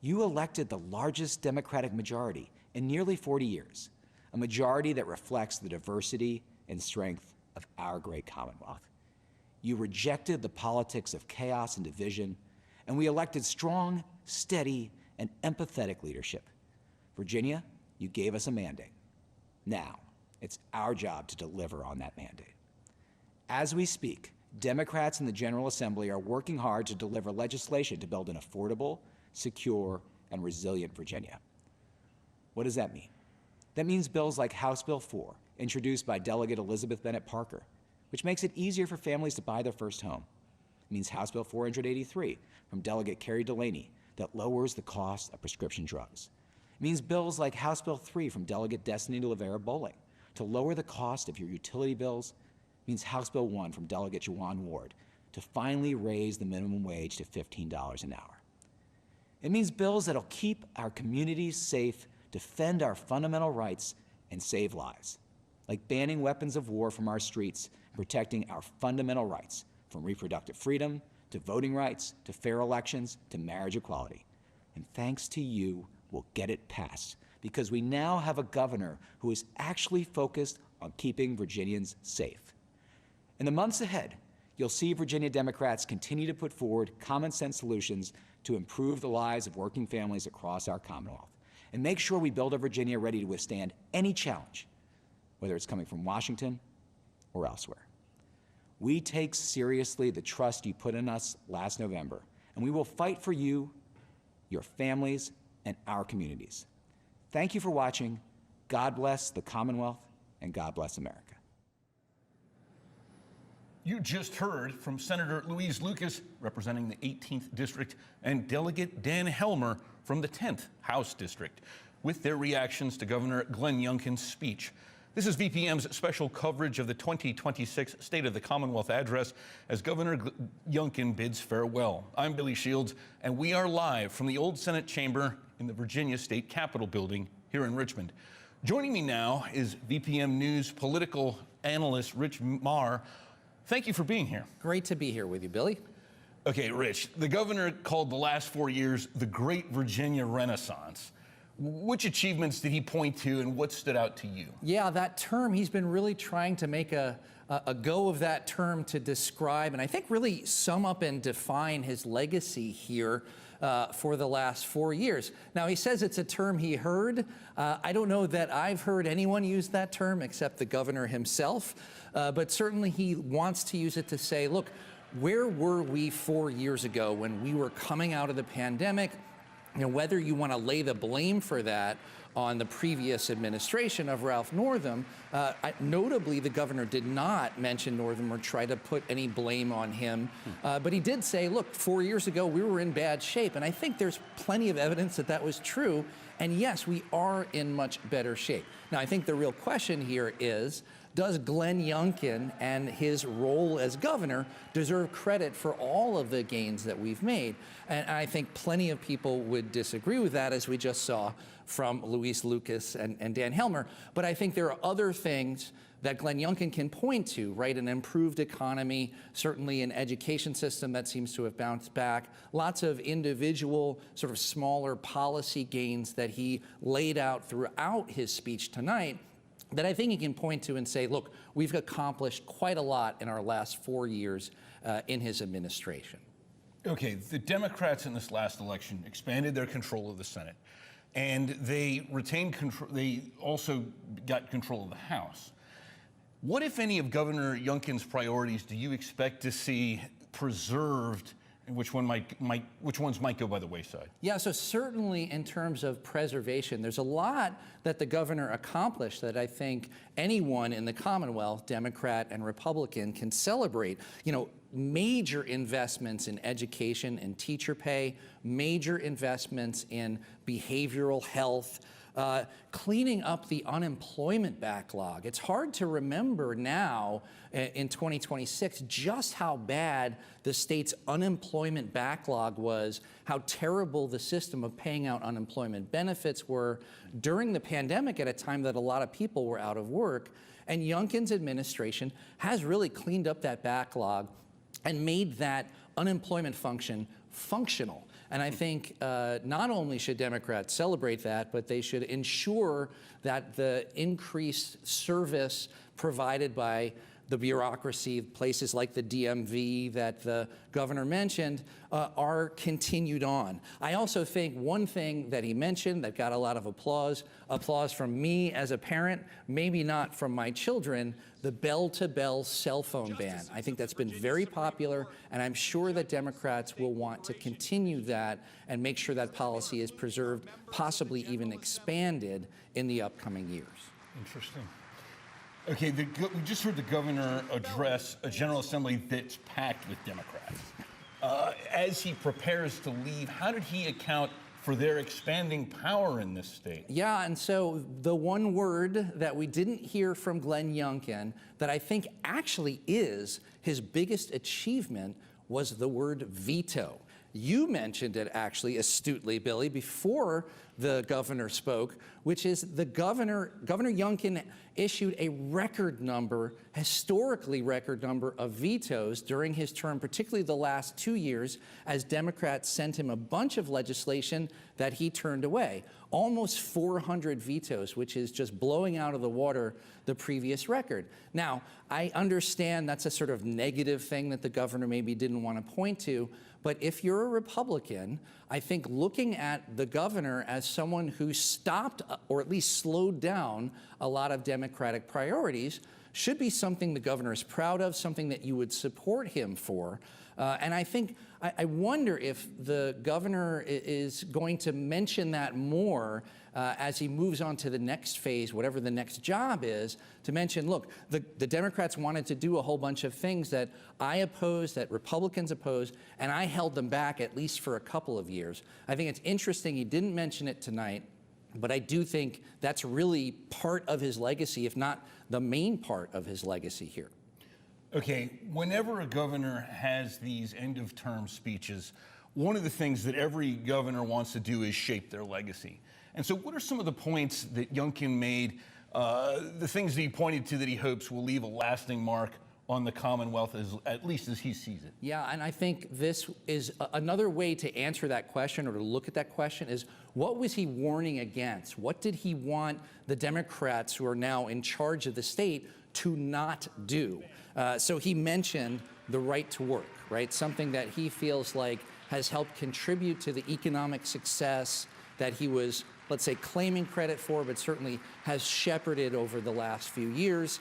Speaker 7: You elected the largest Democratic majority in nearly 40 years, a majority that reflects the diversity and strength of our great Commonwealth. You rejected the politics of chaos and division, and we elected strong, steady, and empathetic leadership. Virginia, you gave us a mandate. Now, it's our job to deliver on that mandate. As we speak, Democrats in the General Assembly are working hard to deliver legislation to build an affordable, secure, and resilient Virginia. What does that mean? That means bills like House Bill 4, introduced by Delegate Elizabeth Bennett Parker, which makes it easier for families to buy their first home. It means House Bill 483 from Delegate Carrie Delaney that lowers the cost of prescription drugs. It means bills like House Bill 3 from Delegate Destiny Lavera Bowling to lower the cost of your utility bills. It means House Bill 1 from Delegate Juwan Ward to finally raise the minimum wage to $15 an hour. It means bills that'll keep our communities safe, defend our fundamental rights, and save lives, like banning weapons of war from our streets and protecting our fundamental rights, from reproductive freedom, to voting rights, to fair elections, to marriage equality. And thanks to you, we'll get it passed, because we now have a governor who is actually focused on keeping Virginians safe. In the months ahead, you'll see Virginia Democrats continue to put forward common sense solutions to improve the lives of working families across our Commonwealth, and make sure we build a Virginia ready to withstand any challenge, whether it's coming from Washington or elsewhere. We take seriously the trust you put in us last November, and we will fight for you, your families, and our communities. Thank you for watching. God bless the Commonwealth, and God bless America.
Speaker 1: You just heard from Senator Louise Lucas, representing the 18th District, and Delegate Dan Helmer from the 10th House District, with their reactions to Governor Glenn Youngkin's speech. This is VPM's special coverage of the 2026 State of the Commonwealth Address as Governor Youngkin bids farewell. I'm Billy Shields, and we are live from the Old Senate Chamber in the Virginia State Capitol building here in Richmond. Joining me now is VPM News political analyst Rich Marr. Thank you for being here.
Speaker 8: Great to be here with you, Billy.
Speaker 1: Okay, Rich, the governor called the last 4 years the Great Virginia Renaissance. Which achievements did he point to, and what stood out to you?
Speaker 8: Yeah, that term, he's been really trying to make a go of that term to describe, and I think really sum up and define his legacy here for the last 4 years. Now, he says it's a term he heard. I don't know that I've heard anyone use that term except the governor himself, but certainly he wants to use it to say, look, where were we 4 years ago when we were coming out of the pandemic? You know, whether you want to lay the blame for that on the previous administration of Ralph Northam, notably the governor did not mention Northam or try to put any blame on him, but he did say, look, 4 years ago we were in bad shape, and I think there's plenty of evidence that that was true, and yes, we are in much better shape. Now, I think the real question here is, does Glenn Youngkin and his role as governor deserve credit for all of the gains that we've made? And I think plenty of people would disagree with that, as we just saw from Louise Lucas and Dan Helmer. But I think there are other things that Glenn Youngkin can point to, right? An improved economy, certainly an education system that seems to have bounced back, lots of individual sort of smaller policy gains that he laid out throughout his speech tonight, that I think he can point to and say, look, we've accomplished quite a lot in our last 4 years in his administration.
Speaker 1: Okay, the Democrats in this last election expanded their control of the Senate, and they retained control. They also got control of the House. What, if any, of Governor Youngkin's priorities do you expect to see preserved and which ones might go by the wayside?
Speaker 8: Yeah, so certainly in terms of preservation, there's a lot that the governor accomplished that I think anyone in the Commonwealth, Democrat and Republican, can celebrate. You know, major investments in education and teacher pay, major investments in behavioral health, cleaning up the unemployment backlog. It's hard to remember now in 2026 just how bad the state's unemployment backlog was, how terrible the system of paying out unemployment benefits were during the pandemic at a time that a lot of people were out of work. And Youngkin's administration has really cleaned up that backlog and made that unemployment function functional. And I think not only should Democrats celebrate that, but they should ensure that the increased service provided by the bureaucracy, places like the DMV that the governor mentioned, are continued on. I also think one thing that he mentioned that got a lot of applause from me as a parent, maybe not from my children, the bell-to-bell cell phone ban. I think that's been very popular, and I'm sure that Democrats will want to continue that and make sure that policy is preserved, possibly even expanded in the upcoming years.
Speaker 1: Interesting. Okay, we just heard the governor address a General Assembly that's packed with Democrats. As he prepares to leave, how did he account for their expanding power in this state?
Speaker 8: Yeah, and so the one word that we didn't hear from Glenn Youngkin that I think actually is his biggest achievement was the word veto. You mentioned it actually astutely, Billy, before the governor spoke, which is Governor Youngkin issued a record number, historically record number of vetoes during his term, particularly the last 2 years, as Democrats sent him a bunch of legislation that he turned away. Almost 400 vetoes, which is just blowing out of the water the previous record. Now, I understand that's a sort of negative thing that the governor maybe didn't want to point to, but if you're a Republican, I think looking at the governor as someone who stopped or at least slowed down a lot of Democratic priorities should be something the governor is proud of, something that you would support him for. And I think, I wonder if the governor is going to mention that more as he moves on to the next phase, whatever the next job is, to mention, look, the Democrats wanted to do a whole bunch of things that I opposed, that Republicans opposed, and I held them back at least for a couple of years. I think it's interesting he didn't mention it tonight, but I do think that's really part of his legacy, if not the main part of his legacy here.
Speaker 1: Okay, whenever a governor has these end-of-term speeches, one of the things that every governor wants to do is shape their legacy. And so what are some of the points that Youngkin made, the things that he pointed to that he hopes will leave a lasting mark on the Commonwealth, at least as he sees it?
Speaker 8: Yeah, and I think this is another way to answer that question or to look at that question is, what was he warning against? What did he want the Democrats who are now in charge of the state to not do? So he mentioned the right to work, right? Something that he feels like has helped contribute to the economic success that he was, let's say, claiming credit for, but certainly has shepherded over the last few years.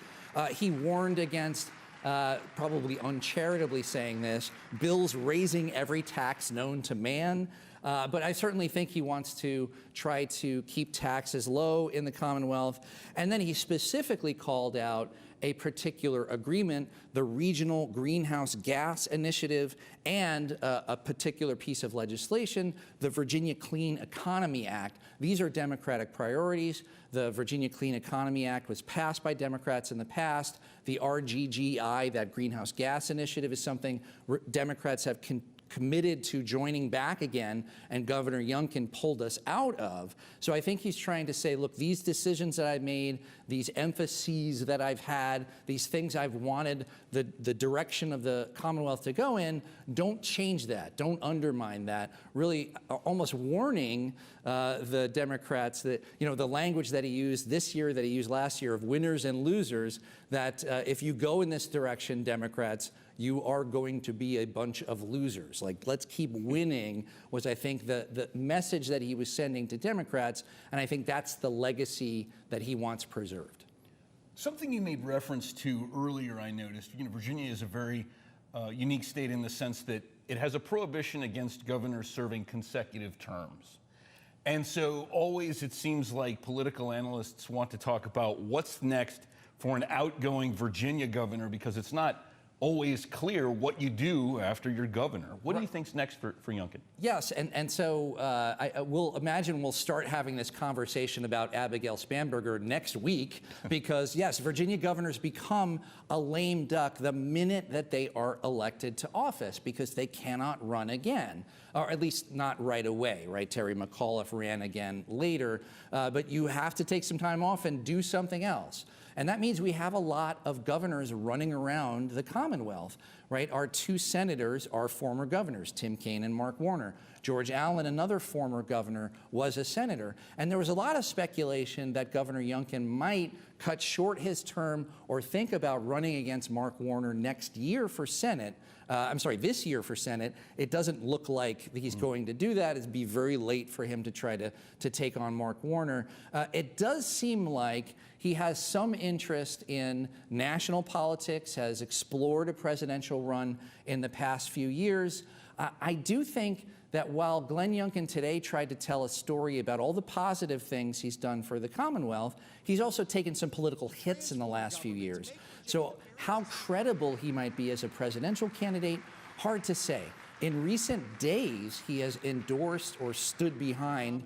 Speaker 8: He warned against, probably uncharitably saying this, bills raising every tax known to man. But I certainly think he wants to try to keep taxes low in the Commonwealth. And then he specifically called out a particular agreement, the Regional Greenhouse Gas Initiative, and a particular piece of legislation, the Virginia Clean Economy Act. These are Democratic priorities. The Virginia Clean Economy Act was passed by Democrats in the past. The RGGI, that Greenhouse Gas Initiative, is something Democrats have committed to joining back again, and Governor Youngkin pulled us out of. So I think he's trying to say, look, these decisions that I've made, these emphases that I've had, these things I've wanted the direction of the Commonwealth to go in, don't change that, don't undermine that, really almost warning the Democrats that, you know, the language that he used this year, that he used last year of winners and losers, that if you go in this direction, Democrats, you are going to be a bunch of losers. Like, let's keep winning was, I think, the message that he was sending to Democrats, and I think that's the legacy that he wants preserved.
Speaker 1: Something you made reference to earlier, I noticed, Virginia is a very unique state in the sense that it has a prohibition against governors serving consecutive terms. And so always it seems like political analysts want to talk about what's next for an outgoing Virginia governor, because it's not always clear what you do after you're governor. What do you think's next for Youngkin?
Speaker 8: Yes, and so I will imagine we'll start having this conversation about Abigail Spanberger next week, because yes, Virginia governors become a lame duck the minute that they are elected to office, because they cannot run again, or at least not right away, right? Terry McAuliffe ran again later, but you have to take some time off and do something else. And that means we have a lot of governors running around the Commonwealth, right? Our two senators are former governors, Tim Kaine and Mark Warner. George Allen, another former governor, was a senator. And there was a lot of speculation that Governor Youngkin might cut short his term or think about running against Mark Warner next year for Senate. This year for Senate. It doesn't look like he's going to do that. It'd be very late for him to try to take on Mark Warner. It does seem like he has some interest in national politics, has explored a presidential run in the past few years. I do think that while Glenn Youngkin today tried to tell a story about all the positive things he's done for the Commonwealth, he's also taken some political hits in the last few years. So how credible he might be as a presidential candidate, hard to say. In recent days, he has endorsed or stood behind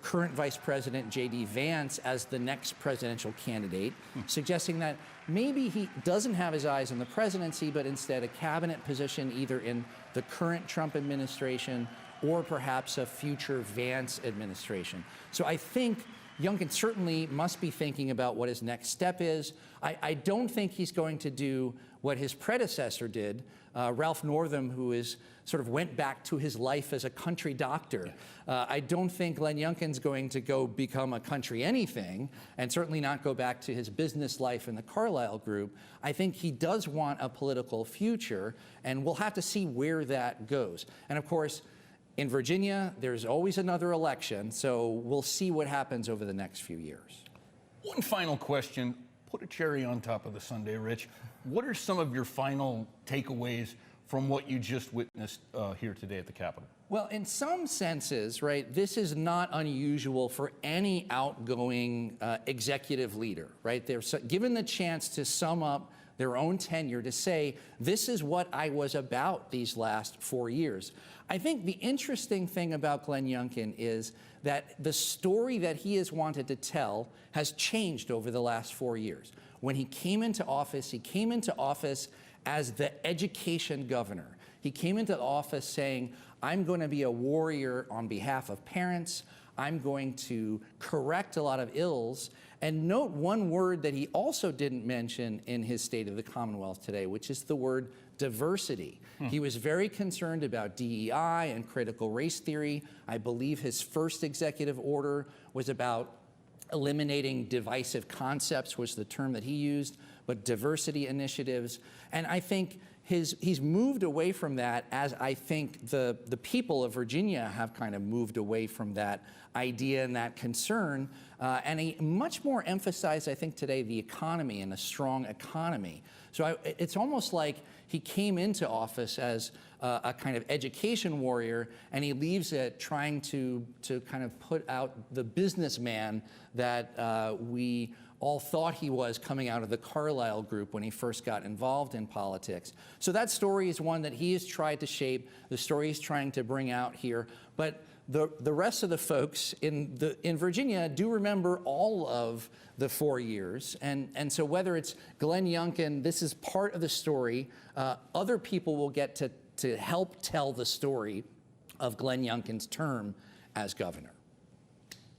Speaker 8: current Vice President J.D. Vance as the next presidential candidate, suggesting that maybe he doesn't have his eyes on the presidency, but instead a cabinet position either in the current Trump administration or perhaps a future Vance administration. So I think Youngkin certainly must be thinking about what his next step is. I don't think he's going to do what his predecessor did, Ralph Northam, who sort of went back to his life as a country doctor. I don't think Glenn Youngkin's going to go become a country anything, and certainly not go back to his business life in the Carlyle Group. I think he does want a political future, and we'll have to see where that goes. And of course, in Virginia, there's always another election, so we'll see what happens over the next few years.
Speaker 1: One final question. Put a cherry on top of the sundae, Rich. What are some of your final takeaways from what you just witnessed here today at the Capitol?
Speaker 8: Well, in some senses, right, this is not unusual for any outgoing executive leader, right? They're given the chance to sum up their own tenure, to say, this is what I was about these last 4 years. I think the interesting thing about Glenn Youngkin is that the story that he has wanted to tell has changed over the last 4 years. When he came into office as the education governor. He came into office saying, I'm going to be a warrior on behalf of parents. I'm going to correct a lot of ills. And note one word that he also didn't mention in his State of the Commonwealth today, which is the word diversity. He was very concerned about DEI and critical race theory. I believe his first executive order was about eliminating divisive concepts, was the term that he used, but diversity initiatives. And I think he's moved away from that, as I think the people of Virginia have kind of moved away from that idea and that concern. And he much more emphasized, I think, today the economy and a strong economy. So it's almost like he came into office as a kind of education warrior, and he leaves it trying to kind of put out the businessman that we all thought he was coming out of the Carlyle Group when he first got involved in politics. So that story is one that he has tried to shape, the story he's trying to bring out here. But the rest of the folks in Virginia do remember all of the 4 years. And so whether it's Glenn Youngkin, this is part of the story. Other people will get to help tell the story of Glenn Youngkin's term as governor.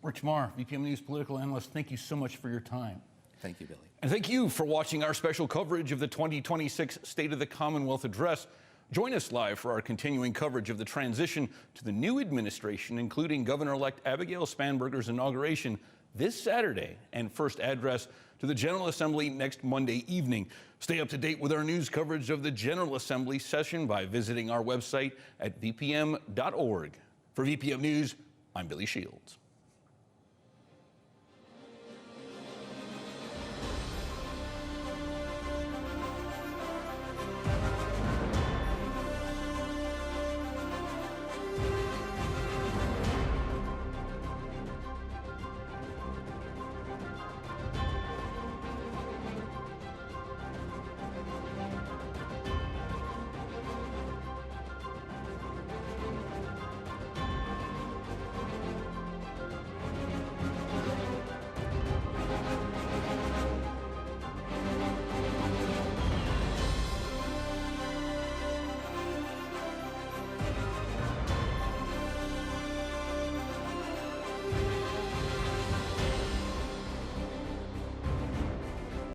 Speaker 1: Rich Marr, VPM News political analyst, thank you so much for your time.
Speaker 8: Thank you, Billy.
Speaker 1: And thank you for watching our special coverage of the 2026 State of the Commonwealth Address. Join us live for our continuing coverage of the transition to the new administration, including Governor-elect Abigail Spanberger's inauguration this Saturday and first address to the General Assembly next Monday evening. Stay up to date with our news coverage of the General Assembly session by visiting our website at vpm.org. For VPM News, I'm Billy Shields.